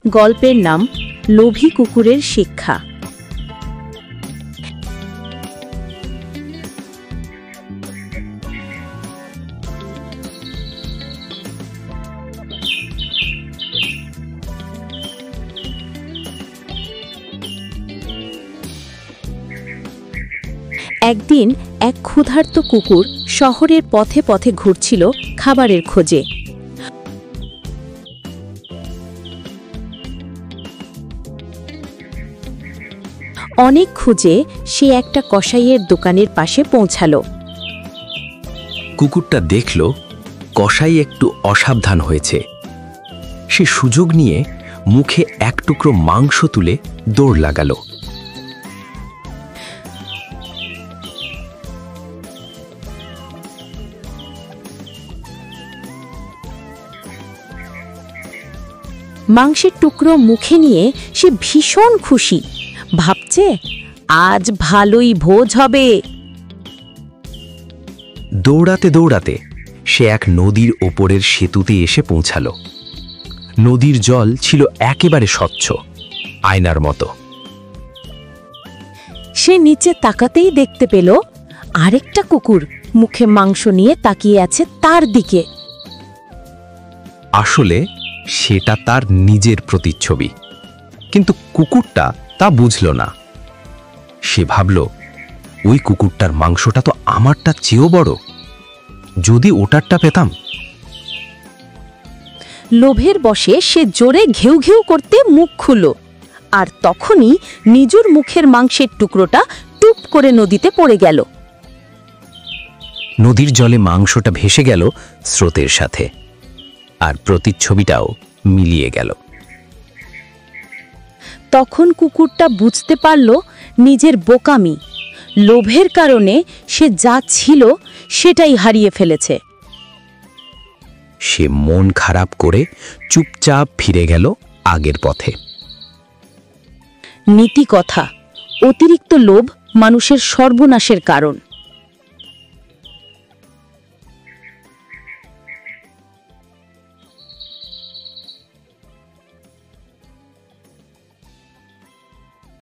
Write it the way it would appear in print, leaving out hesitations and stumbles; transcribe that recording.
গল্পের নাম লোভী কুকুরের শিক্ষা। একদিন এক ক্ষুধার্ত কুকুর শহরের পথে পথে ঘুরছিল খাবারের খোঁজে। অনেক খুঁজে সে একটা কসাইয়ের দোকানের পাশে পৌঁছালো। কুকুরটা দেখল কসাই একটু অসাবধান হয়েছে। সে সুযোগ নিয়ে মুখে এক টুকরো মাংস তুলে দৌড় লাগালো। মাংসের টুকরো মুখে নিয়ে সে ভীষণ খুশি, ভাবছে আজ ভালোই ভোজ হবে। দৌড়াতে দৌড়াতে সে এক নদীর ওপরের সেতুতে এসে পৌঁছালো। নদীর জল ছিল একেবারে স্বচ্ছ, আয়নার মতো। সে নিচে তাকাতেই দেখতে পেল আরেকটা কুকুর মুখে মাংস নিয়ে তাকিয়ে আছে তার দিকে। আসলে সেটা তার নিজের প্রতিচ্ছবি, কিন্তু কুকুরটা তা বুঝল না। সে ভাবল, ওই কুকুরটার মাংসটা তো আমারটা চেয়েও বড়, যদি ওটারটা পেতাম। লোভের বশে সে জোরে ঘেউ ঘেউ করতে মুখ খুলল, আর তখনই নিজের মুখের মাংসের টুকরোটা টুপ করে নদীতে পড়ে গেল। নদীর জলে মাংসটা ভেসে গেল স্রোতের সাথে, আর প্রতিচ্ছবিটাও মিলিয়ে গেল। তখন কুকুরটা বুঝতে পারল নিজের বোকামি, লোভের কারণে সে যা ছিল সেটাই হারিয়ে ফেলেছে। সে মন খারাপ করে চুপচাপ ফিরে গেল আগের পথে। নীতি কথা: অতিরিক্ত লোভ মানুষের সর্বনাশের কারণ।